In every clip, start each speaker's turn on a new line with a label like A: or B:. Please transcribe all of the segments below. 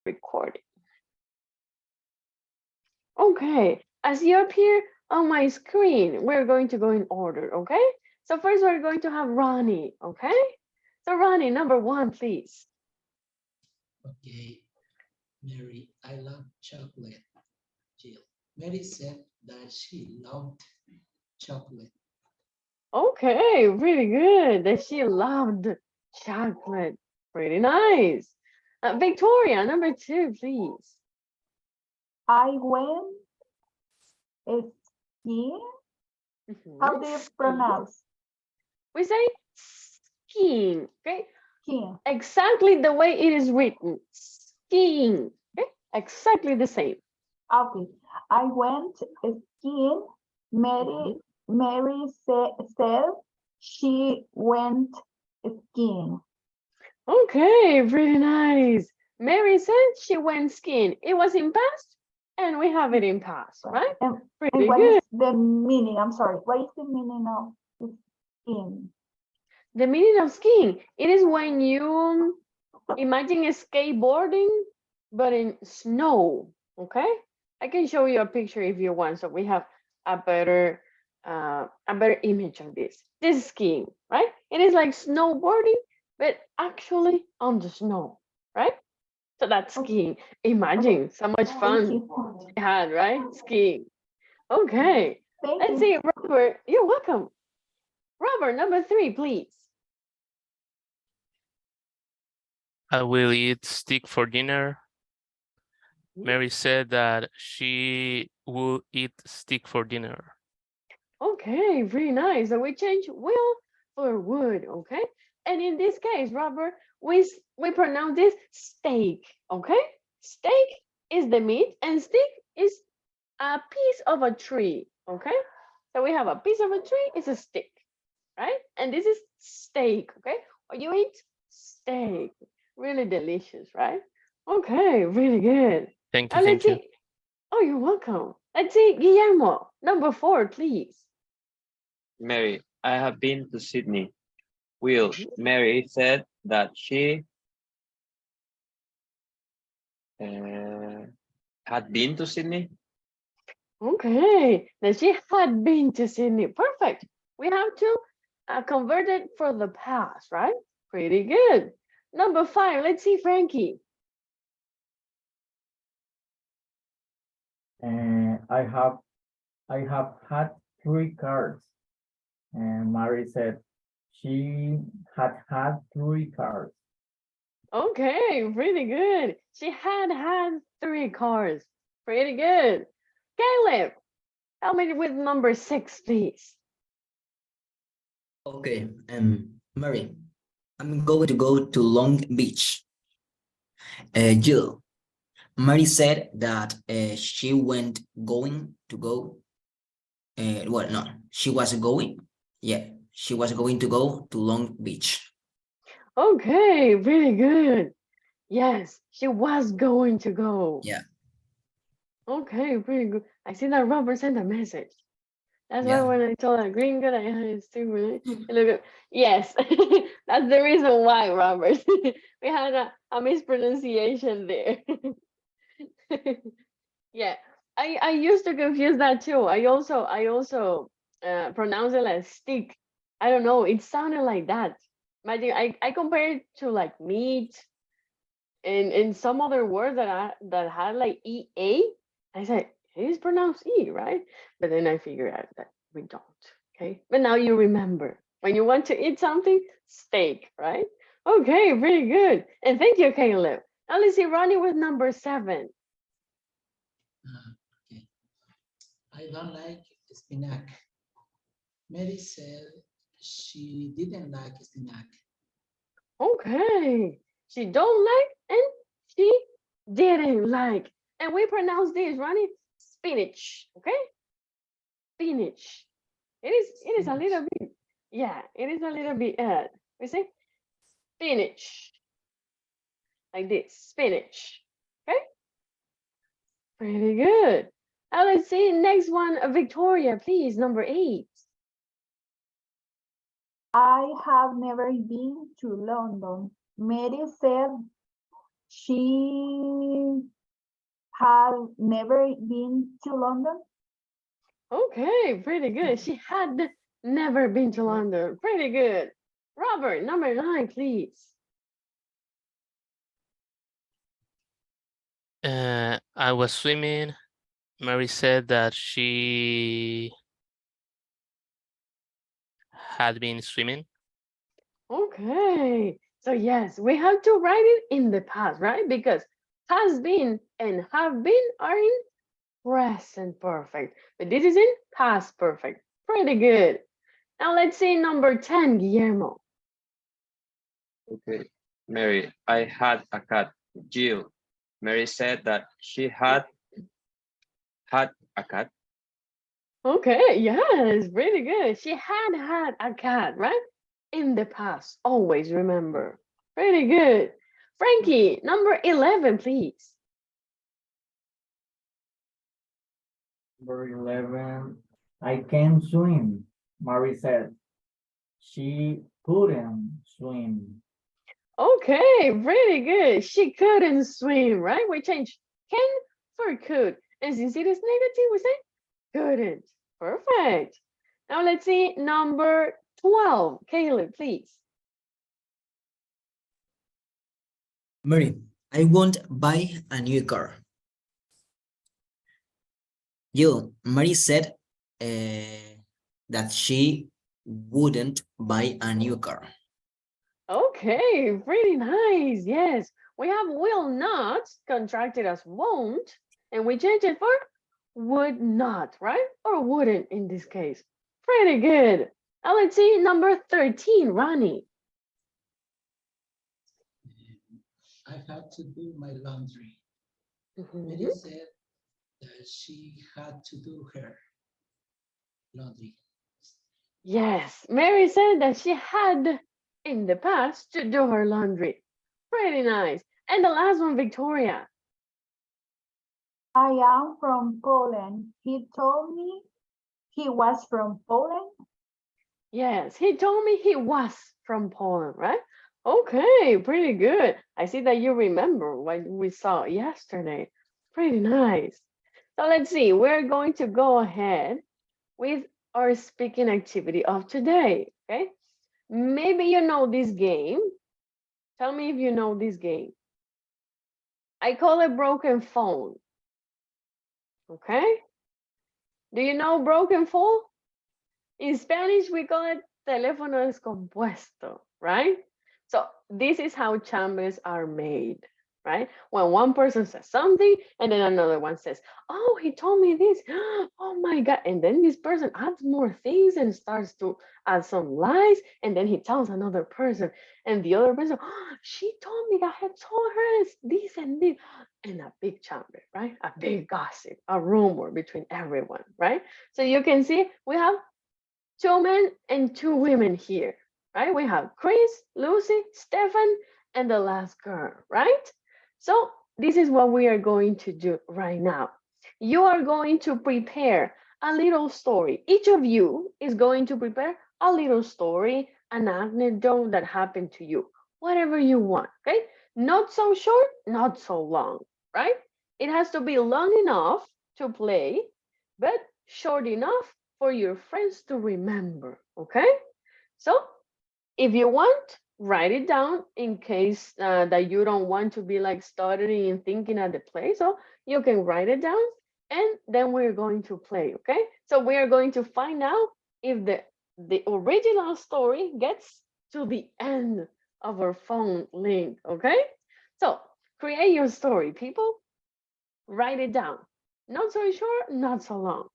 A: recording. Okay, as you appear on my screen, we're going to go in order, okay? So first we're going to have Ronnie, okay? So Ronnie, number 1, please.
B: Okay, Mary, I love chocolate. Jill. Mary said that she loved chocolate.
A: Okay, really good. That she loved chocolate. Pretty nice. Victoria, number 2, please.
C: I went skiing. How do you pronounce?
A: We say skiing, okay?
C: Skiing.
A: Exactly the way it is written. Skiing, okay? Exactly the same.
C: Okay. I went skiing. Mary said she went skiing.
A: Okay, pretty nice. Mary said she went skiing. It was in past, and we have it in past, right?
C: And
A: Pretty
C: what
A: good.
C: is the meaning? I'm sorry. What is the meaning of skiing?
A: The meaning of skiing, it is when you imagine skateboarding, but in snow, okay? I can show you a picture if you want, so we have a better image of this. This is skiing, right? It is like snowboarding, but actually on the snow, right? So that's skiing. Imagine so much fun you had, right? Skiing. Okay.
C: Thank
A: Let's
C: you.
A: see, Robert. You're welcome. Robert, number 3, please.
D: I will eat steak for dinner. Mary said that she will eat steak for dinner.
A: Okay, very nice. So we change will for would, okay? And in this case, Robert, we pronounce this steak, okay? Steak is the meat and stick is a piece of a tree, okay? So we have a piece of a tree, it's a stick, right? And this is steak, okay? Or you eat steak. Really delicious, right? Okay, really good.
D: Thank you,
A: Now let's
D: thank you.
A: see. Oh, you're welcome. Let's see, Guillermo, number 4, please.
E: Mary, I have been to Sydney. Will, Mary said that she had been to Sydney.
A: Okay, then she had been to Sydney. Perfect. We have to convert it for the past, right? Pretty good. Number 5, let's see, Frankie.
F: I have had 3 cars. And Mary said she had 3 cars.
A: Okay, pretty good. She had 3 cars. Pretty good. Caleb, help me with number 6, please.
G: Okay, Mary, I'm going to go to Long Beach. Jill, Mary said that she going to go. Well, no, she was going. Yeah, she was going to go to Long Beach.
A: Okay, really good. Yes, she was going to go.
G: Yeah.
A: Okay, pretty good. I see that Robert sent a message. That's why
G: Yeah.
A: when I told that green girl, I had stupid. Look at yes, that's the reason why, Robert. We had a mispronunciation there. Yeah, I used to confuse that too. I also pronounce it like stick. I don't know. It sounded like that. Imagine I compare it to like meat and some other words that had like EA. I said it is pronounced E, right? But then I figured out that we don't. Okay. But now you remember when you want to eat something, steak, right? Okay, very good. And thank you, Caleb. Now let's see Ronnie with number 7.
B: Okay. I don't like spinach. Mary said she didn't like spinach.
A: Okay. She don't like and she didn't like. And we pronounce this, Ronnie, spinach. Okay? Spinach. It is a little bit, yeah, it is a little bit we say spinach. Like this, spinach. Okay? Pretty good. Now let's see next one, Victoria, please, number 8.
C: I have never been to London. Mary said she had never been to London.
A: Okay, pretty good. She had never been to London. Pretty good. Robert, number 9, please.
D: I was swimming. Mary said that she had been swimming.
A: Okay. So yes, we have to write it in the past, right? Because has been and have been are in present perfect. But this is in past perfect. Pretty good. Now let's see number 10, Guillermo.
E: Okay. Mary, I had a cat. Jill. Mary said that she had a cat.
A: Okay, yes, pretty good. She had a cat, right? In the past, always remember. Pretty good. Frankie, number 11, please.
F: Number 11, I can swim, Mary said. She couldn't swim.
A: Okay, pretty good. She couldn't swim, right? We change can for could. And since it is negative, we say couldn't. Perfect. Now let's see number 12. Caleb, please.
G: Mary, I won't buy a new car. Mary said that she wouldn't buy a new car.
A: Okay, pretty nice. Yes, we have will not contracted as won't, and we change it for would not, right? Or wouldn't in this case. Pretty good. Now let's see number 13, Ronnie.
B: I had to do my laundry.
A: Mhm.
B: Mary said that she had to do her laundry.
A: Yes, Mary said that she had in the past to do her laundry. Pretty nice. And the last one, Victoria.
C: I am from Poland. He told me he was from Poland.
A: Yes, he told me he was from Poland, right? Okay, pretty good. I see that you remember what we saw yesterday. Pretty nice. So let's see, we're going to go ahead with our speaking activity of today, okay? Maybe you know this game. Tell me if you know this game. I call it broken phone, okay? Do you know broken phone? In Spanish, we call it teléfono descompuesto, right? So this is how chambers are made, right? When one person says something and then another one says, oh, he told me this. Oh my God. And then this person adds more things and starts to add some lies. And then he tells another person and the other person, oh, she told me that I had told her this and this. And a big chamber, right? A big gossip, a rumor between everyone, right? So you can see we have 2 men and 2 women here, right? We have Chris, Lucy, Stefan, and the last girl, right? So this is what we are going to do right now. You are going to prepare a little story. Each of you is going to prepare a little story, an anecdote that happened to you, whatever you want, okay? Not so short, not so long, right? It has to be long enough to play, but short enough for your friends to remember, okay? So if you want, write it down in case that you don't want to be like stuttering and thinking at the play. So you can write it down and then we're going to play, okay? So we are going to find out if the original story gets to the end of our phone link, okay? So create your story, people. Write it down. Not so short, not so long.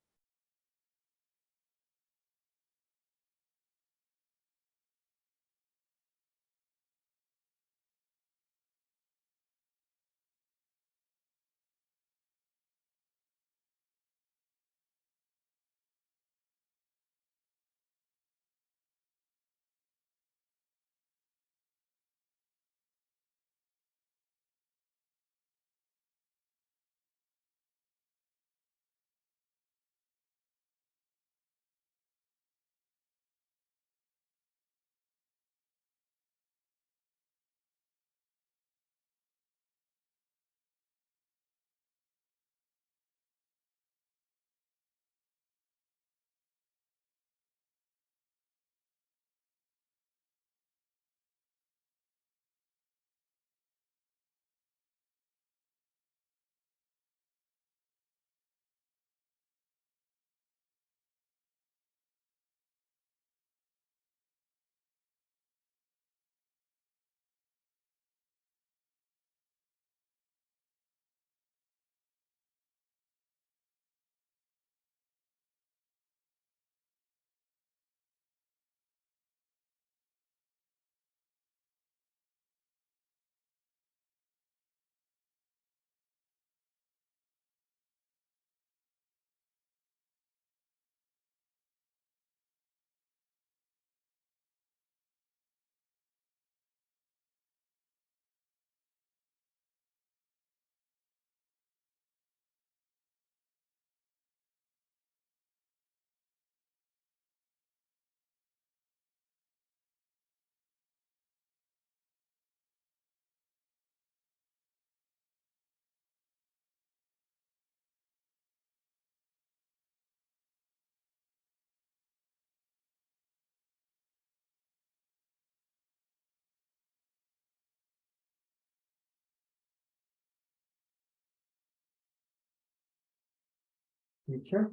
F: Teacher,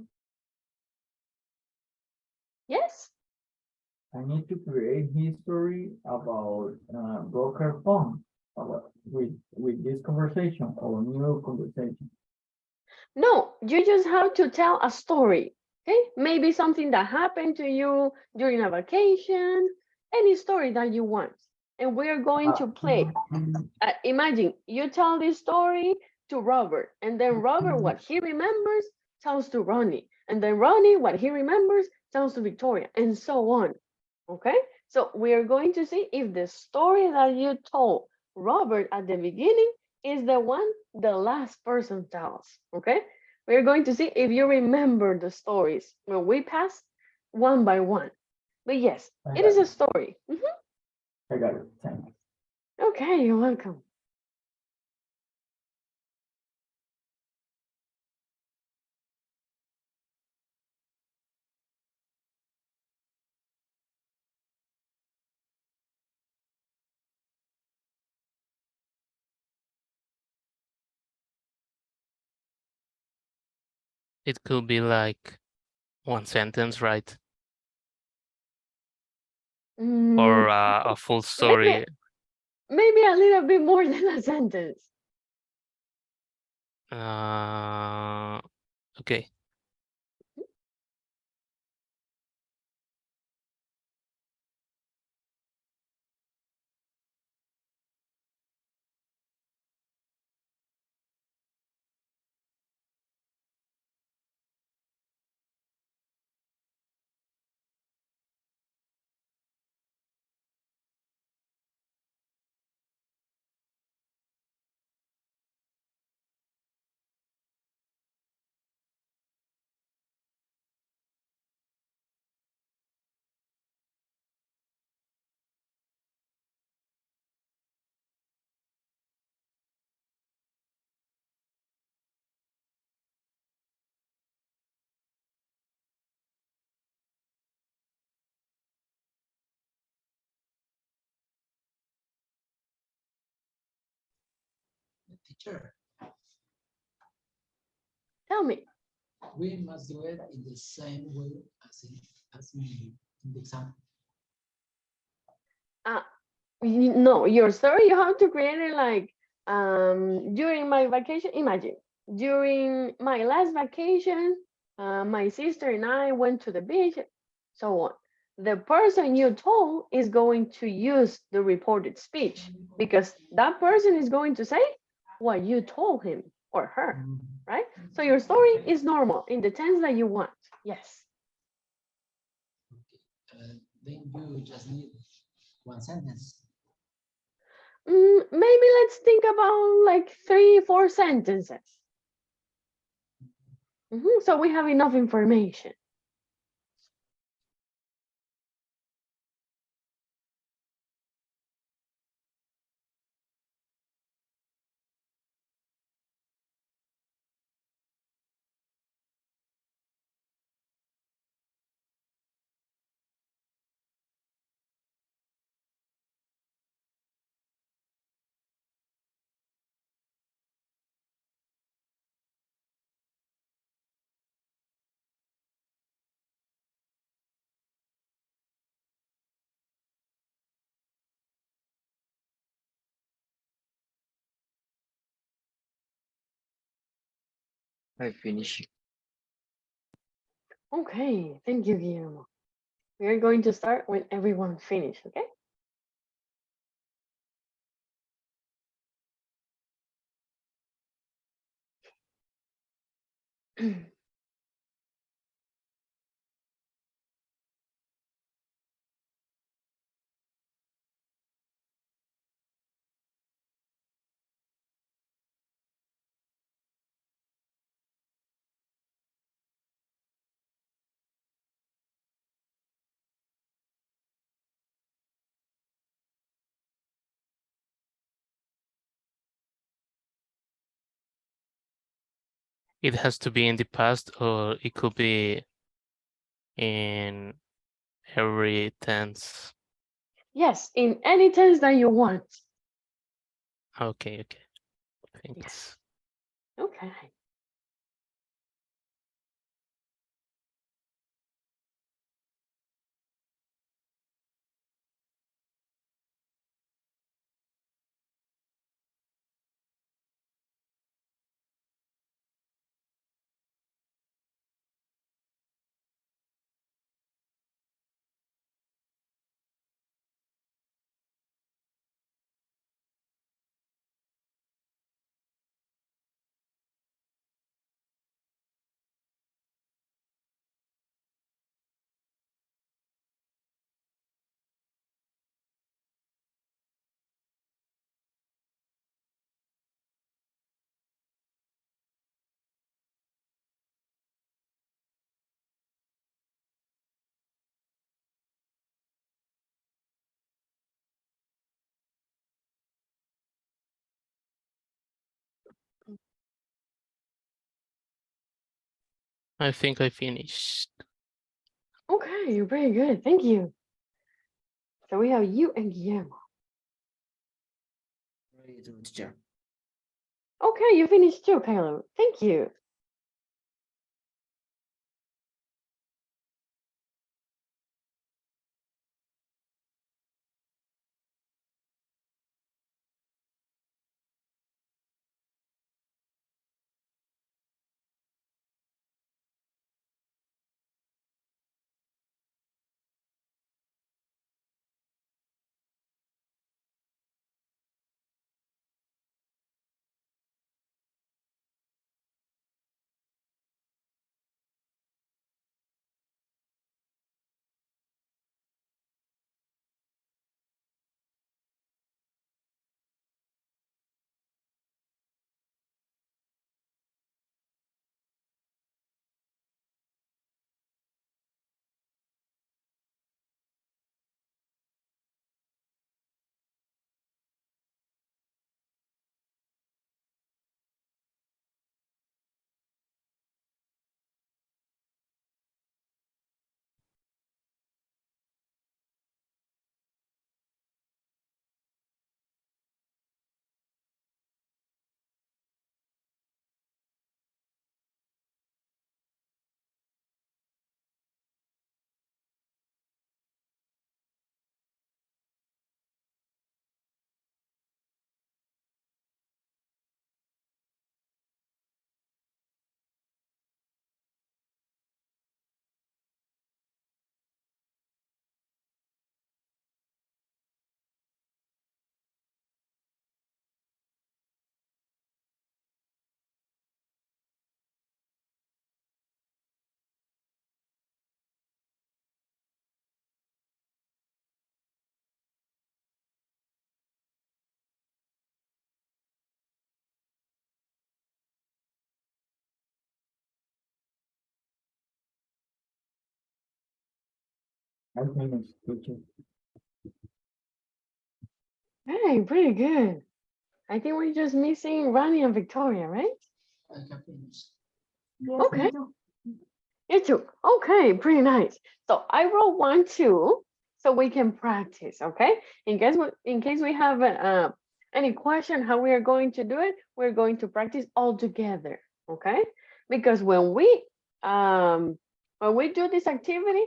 A: Yes.
F: I need to create history about broker phone about with this conversation or new conversation.
A: No, you just have to tell a story. Okay, maybe something that happened to you during a vacation, any story that you want. And we're going to play. Imagine you tell this story to Robert, and then Robert, what he remembers, tells to Ronnie, and then Ronnie, what he remembers, tells to Victoria, and so on. Okay, so we are going to see if the story that you told Robert at the beginning is the one the last person tells. Okay, we're going to see if you remember the stories when we pass one by one. But yes,
F: I
A: it
F: got
A: is a
F: it.
A: story.
F: I got it. Thanks.
A: Okay, you're welcome.
D: It could be like one sentence, right? Or a full
A: Maybe
D: story.
A: maybe a little bit more than a sentence.
D: Okay.
B: Teacher,
A: Tell me.
B: we must do it in the same way as in the example.
A: No, your story you have to create it like during my vacation. Imagine during my last vacation, my sister and I went to the beach, so on. The person you told is going to use the reported speech because that person is going to say what you told him or her, right? So your story is normal in the tense that you want. Yes.
B: Okay. Then you just need one sentence.
A: Maybe let's think about like 3, 4 sentences. So we have enough information.
E: I finish.
A: Okay, thank you, Guillermo. We are going to start when everyone finishes, okay?
D: It has to be in the past or it could be in every tense.
A: Yes, in any tense that you want.
D: Okay.
A: Yes.
D: Thanks.
A: Okay.
D: I think I finished.
A: Okay, you're very good. Thank you. So we have you and Guillermo.
G: Ready to teacher.
A: Okay, you finished too, Caleb. Thank you.
F: I finished, teacher.
A: Hey, pretty good. I think we're just missing Ronnie and Victoria, right?
B: I have finished.
C: Yes,
A: Okay.
C: me too.
A: You too. Okay, pretty nice. So I wrote 1, 2, so we can practice. Okay. In case we have any question how we are going to do it, we're going to practice all together. Okay. Because when we do this activity,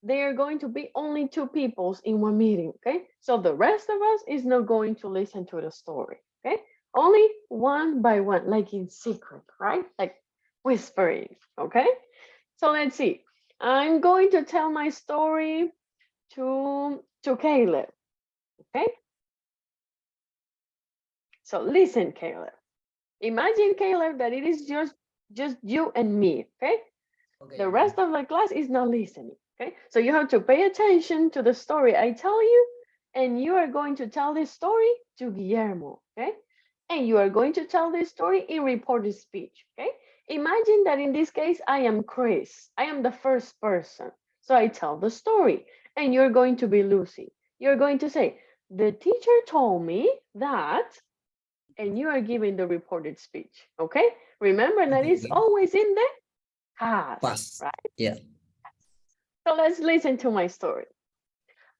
A: they are going to be only 2 peoples in one meeting. Okay. So the rest of us is not going to listen to the story. Okay. Only one by one, like in secret, right? Like whispering. Okay. So let's see. I'm going to tell my story to Caleb. Okay. So listen, Caleb. Imagine, Caleb, that it is just you and me. Okay.
G: Okay.
A: The rest of the class is not listening. Okay. So you have to pay attention to the story I tell you, and you are going to tell this story to Guillermo. Okay. And you are going to tell this story in reported speech. Okay. Imagine that in this case, I am Chris. I am the first person. So I tell the story, and you're going to be Lucy. You're going to say, the teacher told me that, and you are giving the reported speech. Okay. Remember that it's
G: Okay.
A: always in the past,
G: Pass.
A: right?
G: Yeah.
A: So let's listen to my story.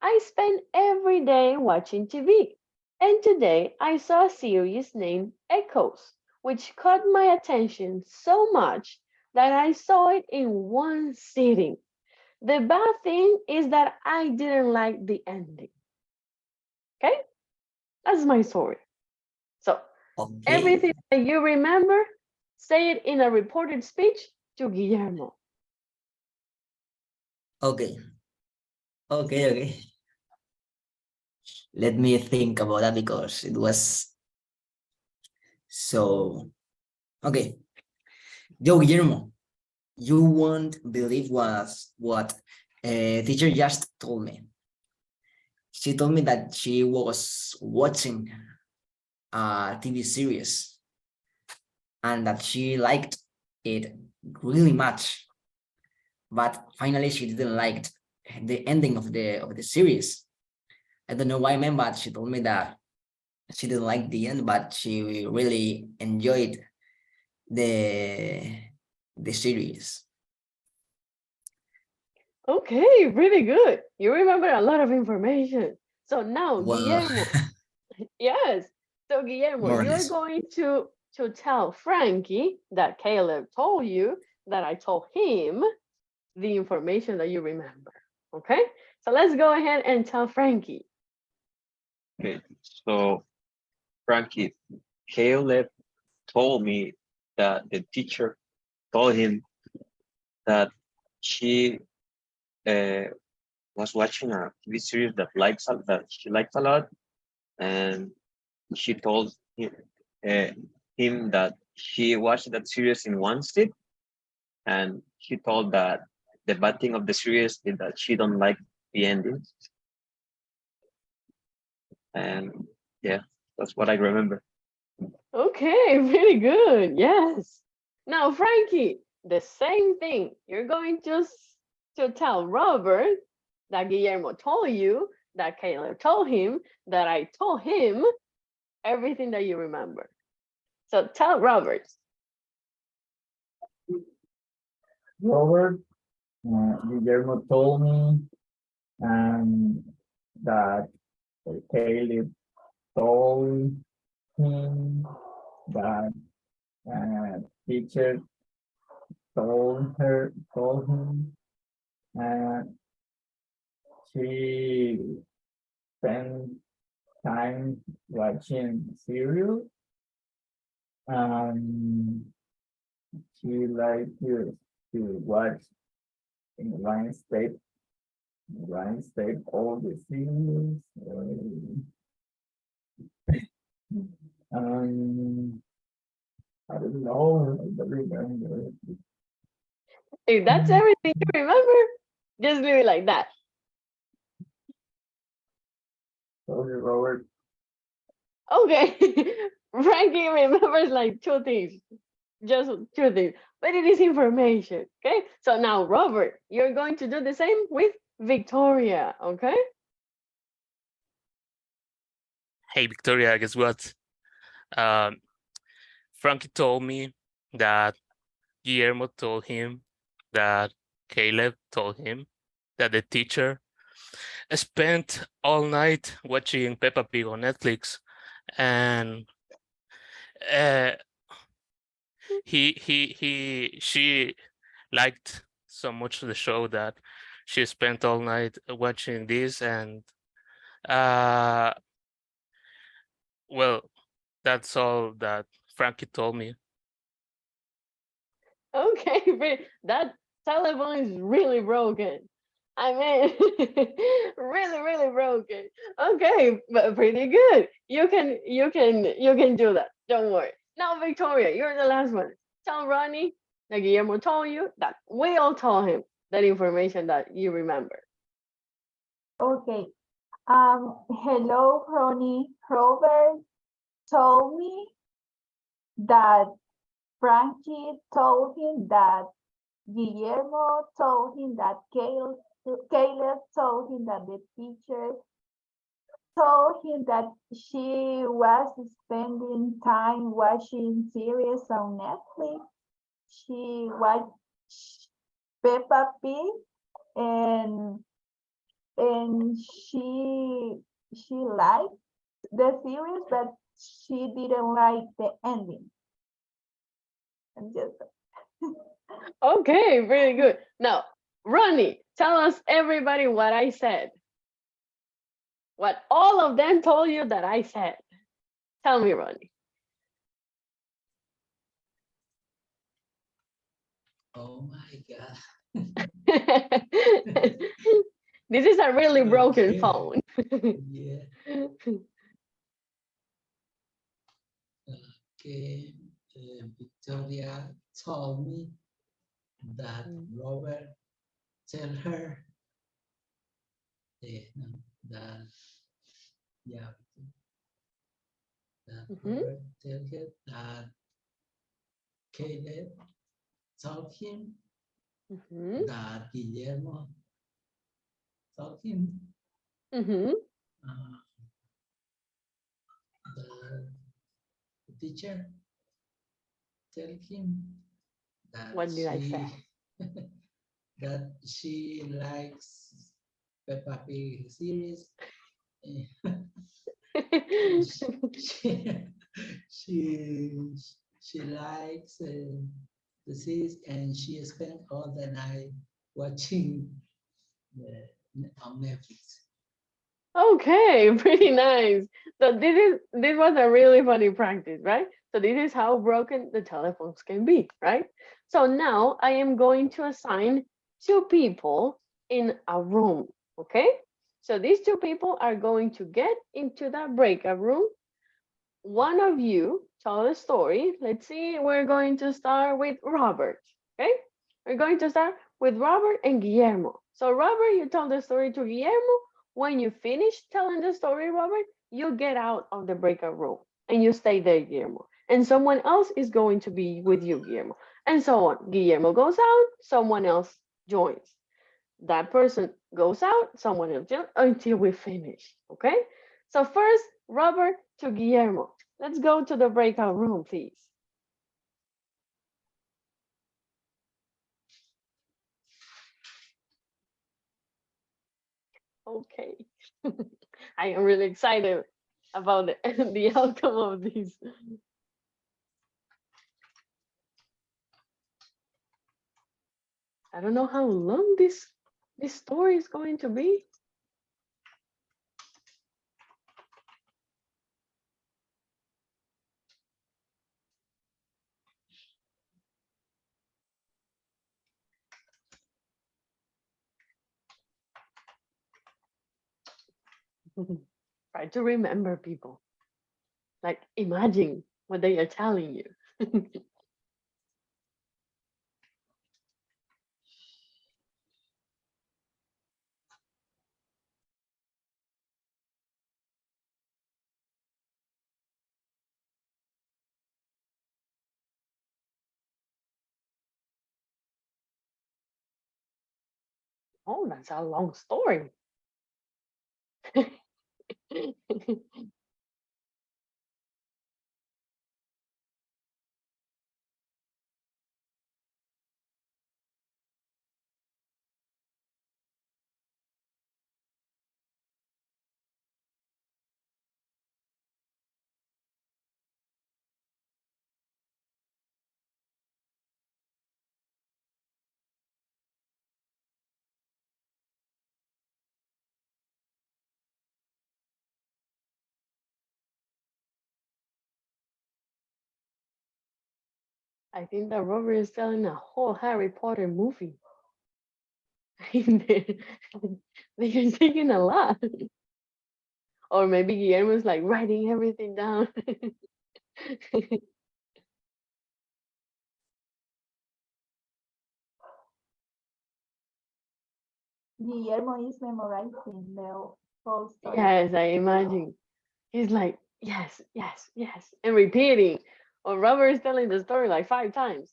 A: I spend every day watching TV, and today I saw a series named Echoes, which caught my attention so much that I saw it in one sitting. The bad thing is that I didn't like the ending. Okay, that's my story. So
G: Okay.
A: everything that you remember, say it in a reported speech to Guillermo.
G: Okay. Okay. Okay. Let me think about that because it was so. Okay. Yo, Guillermo, you won't believe what teacher just told me. She told me that she was watching a TV series and that she liked it really much, but finally she didn't like the ending of the series. I don't know why, man, but she told me that she didn't like the end, but she really enjoyed the series.
A: Okay, really good. You remember a lot of information. So now,
G: Well,
A: Guillermo, yes. So Guillermo,
G: more or
A: you're
G: less.
A: going to tell Frankie that Caleb told you that I told him the information that you remember. Okay? So let's go ahead and tell Frankie.
E: Okay, so Frankie, Caleb told me that the teacher told him that she was watching a TV series that she likes a lot, and she told uh, him that she watched that series in one sit, and she told that the bad thing of the series is that she don't like the ending, and yeah, that's what I remember.
A: Okay, really good. Yes. Now, Frankie, the same thing. You're going to tell Robert that Guillermo told you, that Caleb told him, that I told him everything that you remember. So tell Robert.
F: Robert, Guillermo told me that Caleb told him that teacher told him, and she spent time watching serial. Um, she liked to watch in Line State all the series. Um, I don't know. I don't remember.
A: If that's everything you remember, just leave it like that.
F: Sorry, Robert.
A: Okay. Frankie remembers like two things, just two things, but it is information. Okay. So now, Robert, you're going to do the same with Victoria. Okay.
D: Hey, Victoria, guess what? Um, Frankie told me that Guillermo told him that Caleb told him that the teacher spent all night watching Peppa Pig on Netflix, and uh, she liked so much the show that she spent all night watching this, and uh, well, that's all that Frankie told me.
A: Okay, but that telephone is really broken. I mean, really, really broken. Okay, but pretty good. You can do that. Don't worry. Now, Victoria, you're the last one. Tell Ronnie that Guillermo told you that we all told him that information that you remember.
C: Okay. Hello, Ronnie. Robert told me that Frankie told him that Guillermo told him that Caleb told him that the teacher told him that she was spending time watching series on Netflix. She watched Peppa Pig, and she liked the series, but she didn't like the ending. And just
A: Okay, very good. Now, Ronnie, tell us everybody what I said. What all of them told you that I said. Tell me, Ronnie.
B: Oh my God.
A: This is a really broken
B: Okay.
A: phone.
B: Yeah. Okay. Victoria told me that Robert tell her no, that yeah that Robert tell her that Caleb told him that Guillermo told him uh, the teacher tell him that
A: What did I say?
B: that she likes Peppa Pig series. she, she, she likes the series, and she spent all the night watching on Netflix.
A: Okay, pretty nice. So this was a really funny practice, right? So this is how broken the telephones can be, right? So now I am going to assign two people in a room, okay? So these two people are going to get into that breakout room. One of you tell a story. Let's see, we're going to start with Robert, okay? We're going to start with Robert and Guillermo. So Robert, you tell the story to Guillermo. When you finish telling the story, Robert, you get out of the breakout room and you stay there, Guillermo. And someone else is going to be with you, Guillermo. And so on. Guillermo goes out, someone else joins. That person goes out, someone else joins until we finish, okay? So first, Robert to Guillermo. Let's go to the breakout room, please. Okay. I am really excited about the outcome of this. I don't know how long this story is going to be. Try to remember, people. Like, imagine what they are telling you. Oh, that's a long story. I think that Robert is telling a whole Harry Potter movie. They're thinking a lot. Or maybe Guillermo's like writing everything down.
C: Guillermo is memorizing the whole story.
A: Yes, I imagine. He's like, yes, yes, yes, and repeating. Or Robert is telling the story like 5 times.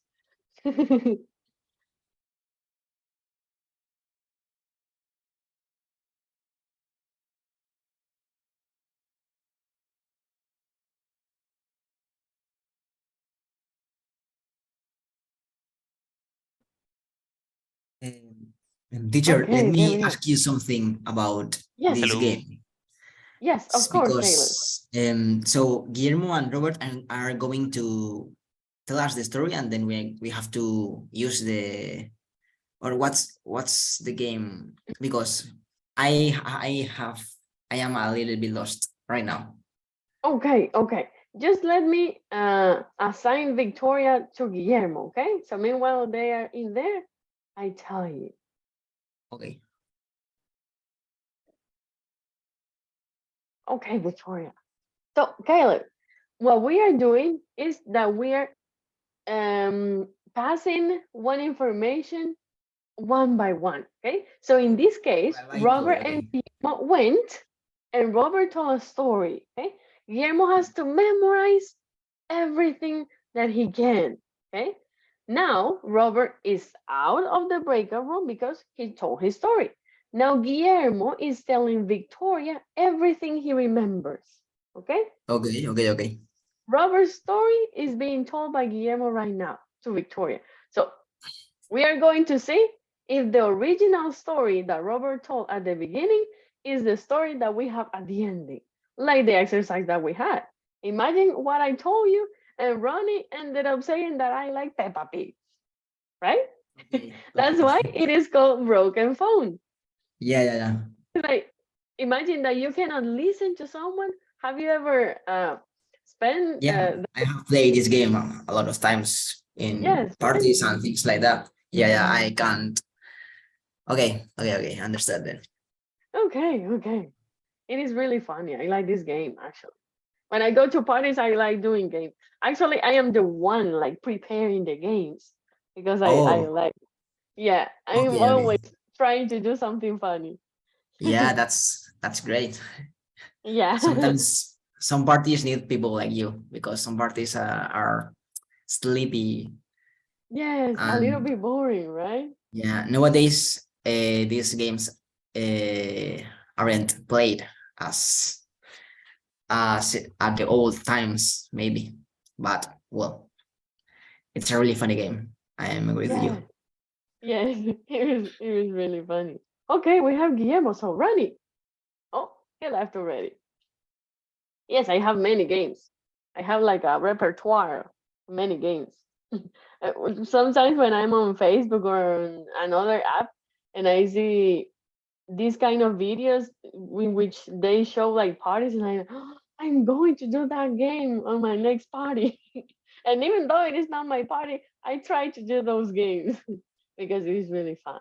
G: Teacher, let
A: Okay, there
G: me
A: we go.
G: ask you something about
A: Yes,
G: this
D: Hello.
G: game.
A: yes, of course, Taylor.
G: Because so Guillermo and Robert are going to tell us the story, and then we have to use the, or what's the game, because I am a little bit lost right now.
A: Okay, okay. Just let me assign Victoria to Guillermo, okay? So meanwhile they are in there, I tell you.
G: Okay.
A: Okay, Victoria. So Caleb, what we are doing is that we are passing one information one by one, okay? So in this case, Robert and Guillermo went and Robert told a story, okay? Guillermo has to memorize everything that he can, okay? Now, Robert is out of the breakout room because he told his story. Now, Guillermo is telling Victoria everything he remembers, okay?
G: Okay.
A: Robert's story is being told by Guillermo right now to Victoria. So we are going to see if the original story that Robert told at the beginning is the story that we have at the ending, like the exercise that we had. Imagine what I told you, and Ronnie ended up saying that I like Peppa Pig, right?
G: Okay,
A: That's
G: okay.
A: why it is called broken phone.
G: Yeah, yeah, yeah.
A: Like, imagine that you cannot listen to someone. Have you ever spent?
G: Yeah, I have played this game a lot of times in
A: Yes, right?
G: parties and things like that. Yeah, yeah, I can't. Okay, okay, okay, understand then.
A: Okay, okay. It is really funny. I like this game actually. When I go to parties, I like doing games. Actually, I am the one like preparing the games because I
G: Oh,
A: like, yeah, I am
G: okay, okay.
A: always trying to do something funny.
G: Yeah, that's great.
A: Yeah.
G: Sometimes some parties need people like you because some parties are sleepy
A: Yes, a little
G: and
A: bit boring, right?
G: yeah, nowadays these games aren't played as at the old times maybe, but well, it's a really funny game. I am agree with
A: Yeah.
G: you.
A: Yes, it was really funny. Okay, we have Guillermo, so Ronnie. Oh, he left already. Yes, I have many games. I have like a repertoire, many games. Sometimes when I'm on Facebook or on another app and I see these kind of videos in which they show like parties and I, "Oh, I'm going to do that game on my next party." And even though it is not my party, I try to do those games because it is really fun.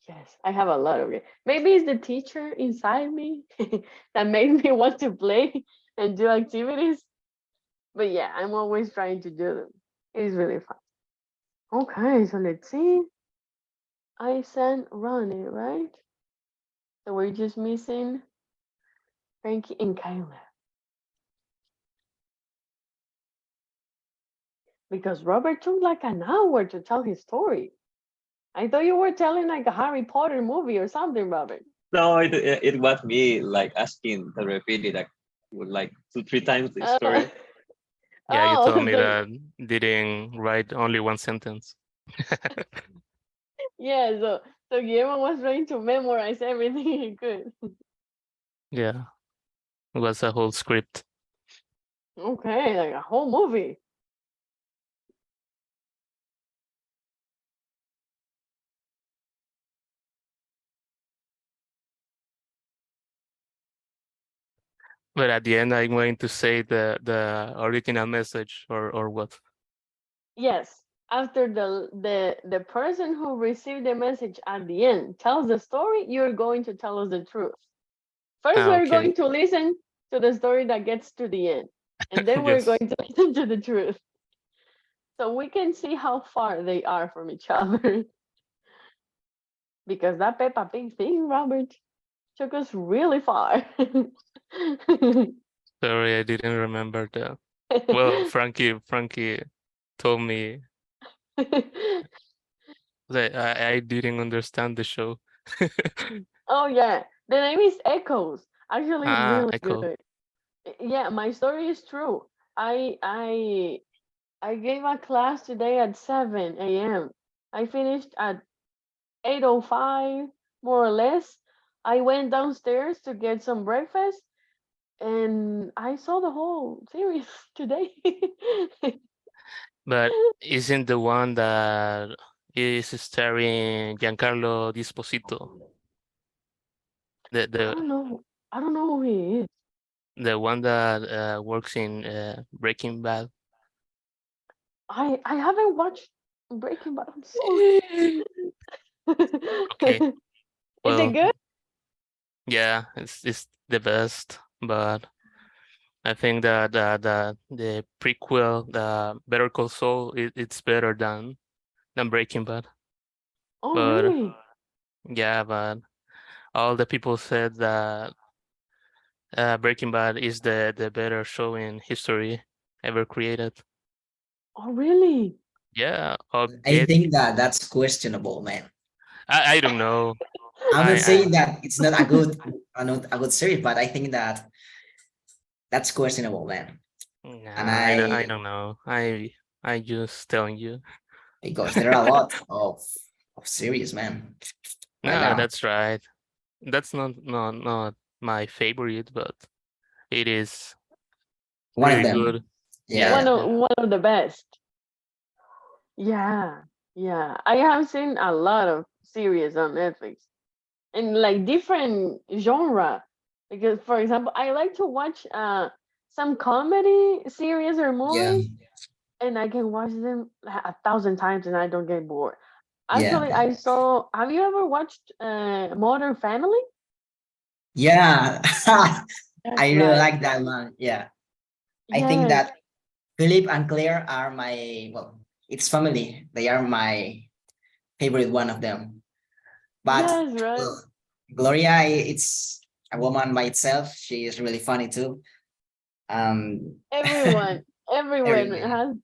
A: Yes, I have a lot of it. Maybe it's the teacher inside me that made me want to play and do activities. But yeah, I'm always trying to do them. It is really fun. Okay, so let's see. I sent Ronnie, right? So we're just missing Frankie and Kyla. Because Robert took like an hour to tell his story. I thought you were telling like a Harry Potter movie or something, Robert.
E: No, it was me like asking to repeat it like 2 3 times the
A: Uh,
E: story.
D: Yeah, you
A: oh,
D: told me
A: so
D: that didn't write only one sentence.
A: yeah, so Guillermo was trying to memorize everything he could.
D: Yeah, it was a whole script.
A: Okay, like a whole movie.
D: But at the end, I'm going to say the original message or what?
A: Yes, after the person who received the message at the end tells the story, you're going to tell us the truth. First,
D: Ah,
A: we're
D: okay.
A: going to listen to the story that gets to the end, and then we're
D: Yes.
A: going to listen to the truth. So we can see how far they are from each other. Because that Peppa Pig thing, Robert, took us really far.
D: Sorry, I didn't remember that. Well, Frankie told me that I didn't understand the show.
A: Oh yeah, the name is Echoes. Actually, it's
D: Ah,
A: really
D: Echo.
A: good. Yeah, my story is true. I gave a class today at 7 a.m. I finished at 8:05, more or less. I went downstairs to get some breakfast, and I saw the whole series today.
D: But isn't the one that is starring Giancarlo Disposito, the
A: I
D: the
A: don't know. I don't know who he is.
D: the one that works in Breaking Bad?
A: I haven't watched Breaking Bad. I'm sorry.
D: Okay,
A: Is it
D: well,
A: good?
D: yeah, it's the best, but I think that the prequel, the Better Call Saul, it's better than Breaking Bad.
A: Oh,
D: But
A: really?
D: yeah, but all the people said that Breaking Bad is the better show in history ever created.
A: Oh, really?
D: Yeah, I'll
G: I
D: get.
G: think that that's questionable, man.
D: I don't know.
G: I'm not
D: I
G: saying that it's not a good, not a good series, but I think that that's questionable, man. And
D: nah, I
G: I,
D: don't know. I just telling you.
G: because there are a lot of series, man. Right
D: No,
G: now,
D: that's right. That's not my favorite, but it is
G: one of
D: pretty
G: them.
D: good.
G: Yeah,
D: Yeah.
G: yeah.
A: One of the best. Yeah, yeah. I have seen a lot of series on Netflix and like different genre. Because for example, I like to watch some comedy series or
G: Yeah,
A: movies, and I can watch them 1,000 times and I don't get bored.
G: yeah,
A: Actually, I saw. Have you ever watched Modern Family?
G: yeah. I
A: That's
G: really
A: right.
G: like that one. Yeah, I think
A: Yes,
G: that Philip and Claire are my, well, it's family. They are my favorite one of them. But
A: yes, right.
G: well, Gloria, it's a woman by itself. She is really funny too. Um,
A: Everyone, everyone
G: everyone.
A: has.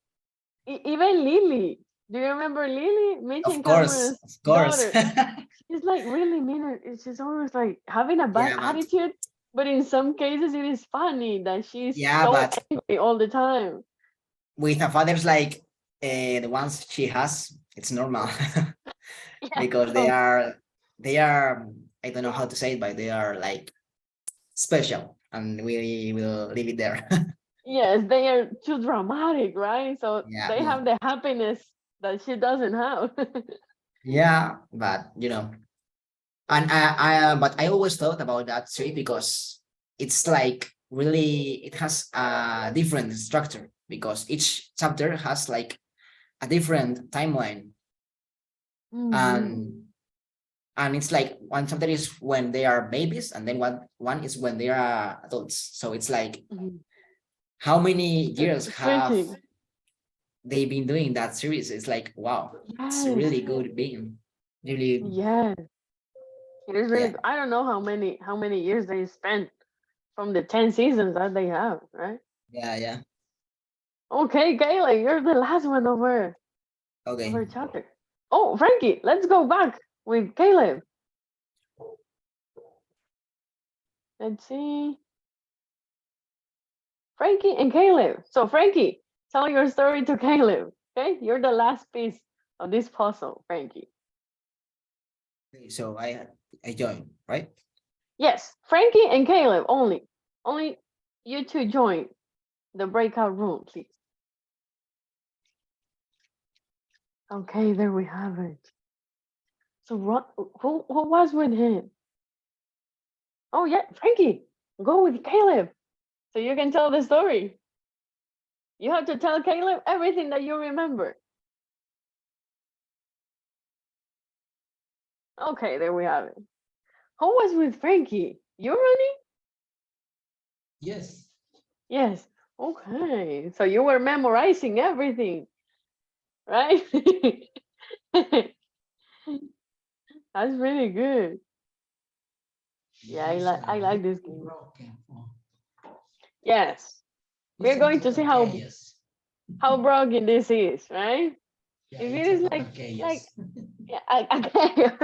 A: Even Lily. Do you remember Lily, Mitch
G: Of
A: and
G: course,
A: Cameron's
G: of course.
A: daughter? She's like really mean. She's always like having a bad
G: Yeah, but
A: attitude, but in some cases it is funny that she's
G: yeah,
A: so
G: but
A: angry all the time.
G: with a fathers like the ones she has, it's normal
A: Yeah.
G: because they are I don't know how to say it, but they are like special, and we will leave it there.
A: Yes, they are too dramatic, right? So
G: Yeah,
A: they
G: well,
A: have the happiness that she doesn't have.
G: yeah, but and but I always thought about that tree because it's like really it has a different structure because each chapter has like a different timeline,
A: Hmm.
G: and it's like one chapter is when they are babies and then one is when they are adults, so it's like how many years have
A: Switching.
G: they been doing that series. It's like wow, it's
A: Yes.
G: really good being really.
A: Yes. It is really.
G: Yeah,
A: I don't know how many years they spent from the 10 seasons that they have, right?
G: yeah, yeah.
A: Okay, Kayla, you're the last one over
G: Okay,
A: chapter. Oh, Frankie, let's go back with Caleb. Let's see. Frankie and Caleb. So Frankie, tell your story to Caleb. Okay, you're the last piece of this puzzle, Frankie.
G: so I join, right?
A: Yes, Frankie and Caleb only. Only you two join the breakout room, please. Okay, there we have it. So who was with him? Oh yeah, Frankie, go with Caleb so you can tell the story. You have to tell Caleb everything that you remember. Okay, there we have it. Who was with Frankie? You, Ronnie?
B: Yes.
A: Yes. Okay. So you were memorizing everything, right? That's really good. Yeah, I
B: He's
A: like I like this
B: very
A: game.
B: broken. Oh,
A: Yes. We're
B: he's a
A: going to see
B: total chaos.
A: how broken this is, right?
B: Yeah,
A: If it
B: it's a
A: is
B: total
A: like
B: chaos.
A: yeah,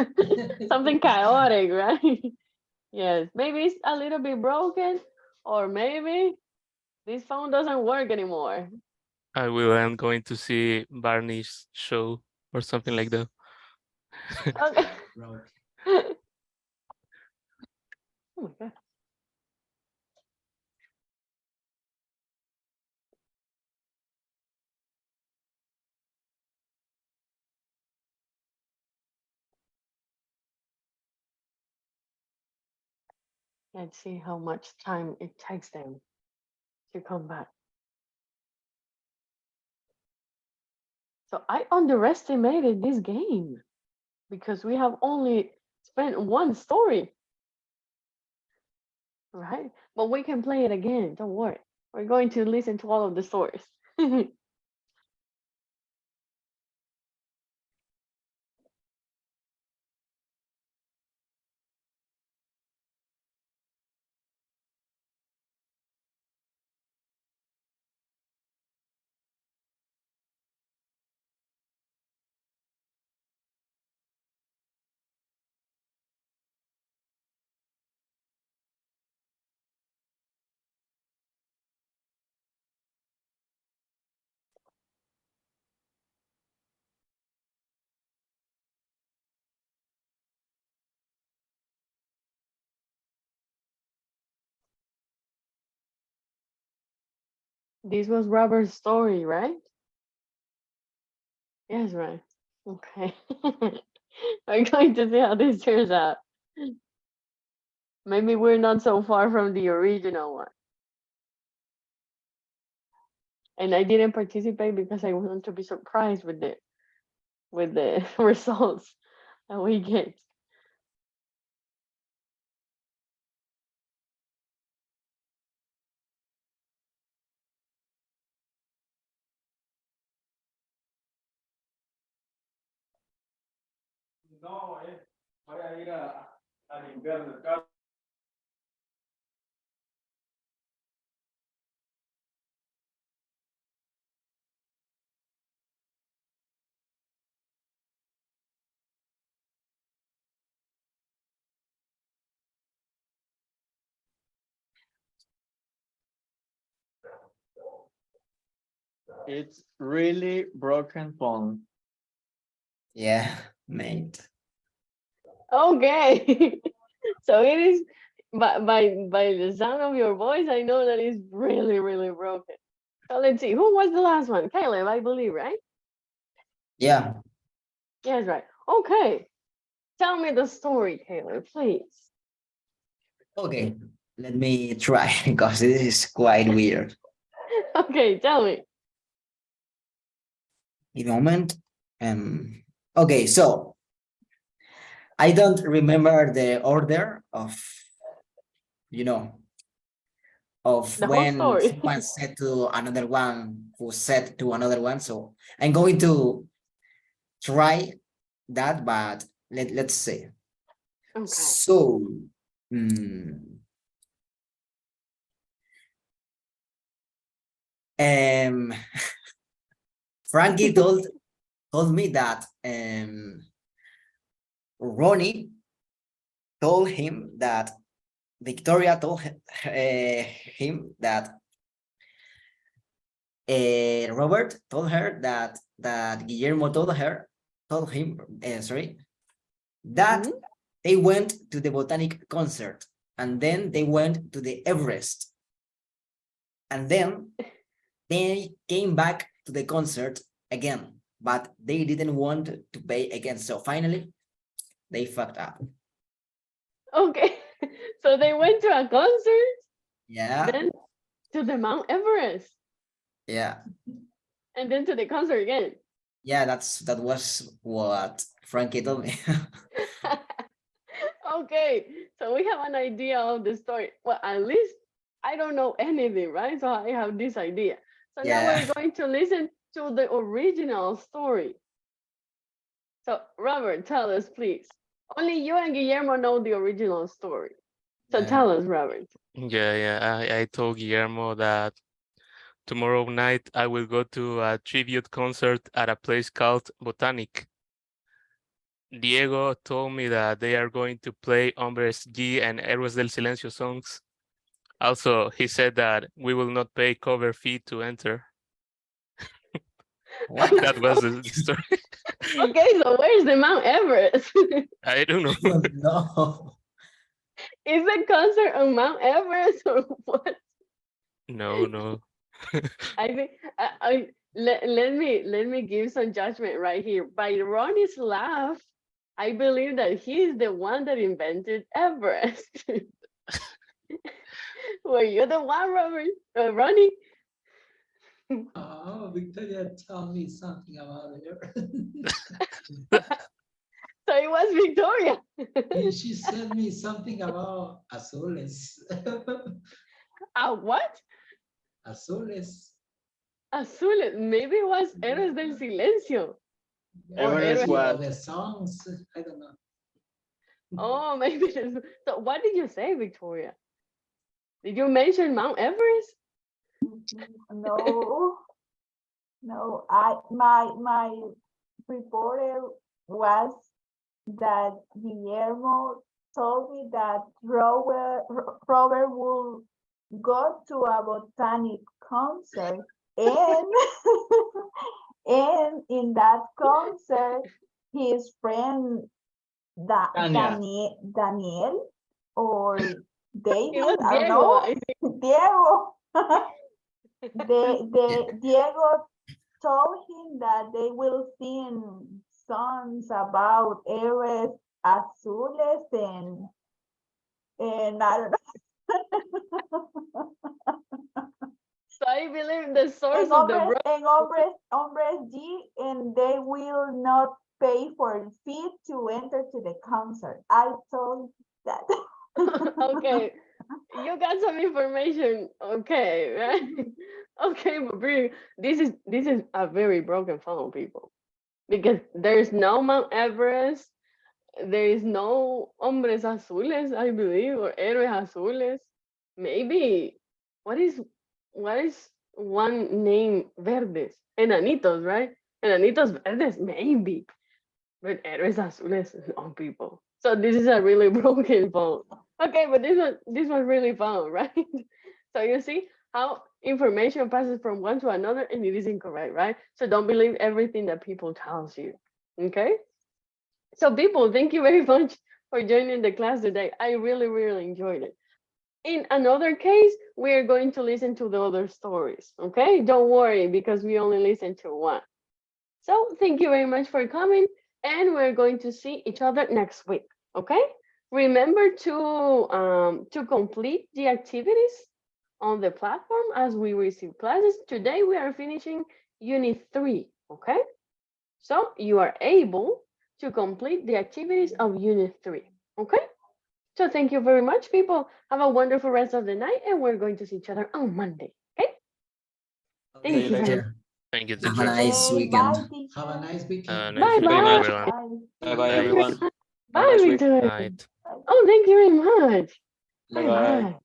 A: something chaotic, right? Yes, maybe it's a little bit broken, or maybe this phone doesn't work anymore.
D: I will am going to see Barney's show or something like that.
A: Okay.
B: Broken.
A: Oh my god. Let's see how much time it takes them to come back. So I underestimated this game because we have only spent one story, right? But we can play it again. Don't worry. We're going to listen to all of the stories. This was Robert's story, right? Yes, right. Okay. We're going to see how this turns out. Maybe we're not so far from the original one. And I didn't participate because I want to be surprised with the results that we get.
F: No, voy a ir a limpiar el carro. It's really broken phone.
G: Yeah, mate.
A: Okay. So it is by the sound of your voice, I know that it's really, really broken. So let's see, who was the last one? Caleb, I believe, right?
G: Yeah.
A: Yes, right. Okay. Tell me the story, Caleb, please.
G: Okay. Let me try because this is quite weird.
A: Okay, tell me.
G: In a moment. Okay, so I don't remember the order of, you know, of
A: The whole
G: when
A: story.
G: someone said to another one who said to another one. So I'm going to try that, but let's see.
A: Okay.
G: So, mm, Frankie told me that Ronnie told him that Victoria told him that Robert told her that Guillermo told him sorry, that
A: Mhm.
G: they went to the botanic concert and then they went to the Everest and then they came back to the concert again, but they didn't want to pay again. So finally, they fucked up.
A: Okay. So they went to a concert,
G: Yeah,
A: then to the Mount Everest,
G: yeah,
A: and then to the concert again.
G: yeah. That was what Frankie told me.
A: Okay, so we have an idea of the story. Well, at least I don't know anything, right? So I have this idea. So now
G: Yeah.
A: we're going to listen to the original story. So Robert, tell us, please. Only you and Guillermo know the original story. So
G: Yeah.
A: tell us, Robert.
D: Yeah. I told Guillermo that tomorrow night I will go to a tribute concert at a place called Botanic. Diego told me that they are going to play Hombres G and Héroes del Silencio songs. Also, he said that we will not pay cover fee to enter.
G: What?
D: That was the story.
A: Okay, so where's the Mount Everest?
D: I don't know.
G: No.
A: Is the concert on Mount Everest or what?
D: No.
A: I think let me give some judgment right here. By Ronnie's laugh, I believe that he is the one that invented Everest. Were you the one, Robert? Ronnie?
B: Oh, Victoria told me something about her.
A: So it was Victoria.
B: And she said me something about azules.
A: What?
B: Azules.
A: Azul. Maybe it was Héroes del Silencio. Or
F: Everest
A: Héroes.
F: what?
B: The songs, I don't know.
A: Oh, maybe. So what did you say, Victoria? Did you mention Mount Everest?
C: No, no. My reporter was that Guillermo told me that Robert will go to a botanic concert and and in that concert his friend
F: Tanya.
C: Daniel or
A: It
C: David,
A: was
C: I don't
A: Diego.
C: know, Diego Diego told him that they will sing songs about héroes azules and I don't know.
A: So I believe the source
C: And
A: of the
C: hombres G, and they will not pay for fee to enter to the concert. I told that.
A: okay, you got some information. Okay, right? Okay, but really, this is a very broken phone, people, because there's no Mount Everest, there is no hombres azules, I believe, or héroes azules. Maybe what is one name verdes? Enanitos, right? Enanitos verdes, maybe. But héroes azules, no people. So this is a really broken phone. Okay, but this was really fun, right? So you see how information passes from one to another and it is incorrect, right? So don't believe everything that people tells you. Okay? So people, thank you very much for joining the class today. I really, really enjoyed it. In another case, we are going to listen to the other stories. Okay? Don't worry because we only listen to one. So thank you very much for coming, and we're going to see each other next week. Okay? Remember to complete the activities on the platform as we receive classes. Today we are finishing Unit 3. Okay? So you are able to complete the activities of Unit 3. Okay? So thank you very much, people. Have a wonderful rest of the night, and we're going to see each other on Monday. Okay? Thank
G: Okay,
A: you very much.
G: teacher.
D: Thank you,
G: Have a
D: teacher.
G: nice
C: Okay,
G: weekend.
C: bye, teacher.
B: Have a nice weekend.
D: Nice
A: Bye
D: weekend,
E: very much.
D: everyone.
C: Bye.
E: Bye bye,
A: Thank you very
E: everyone.
A: much.
E: Have a
A: Bye,
E: nice week.
A: Victoria.
D: Night.
A: Oh, thank you very much.
E: Bye
A: Bye
E: bye.
A: bye.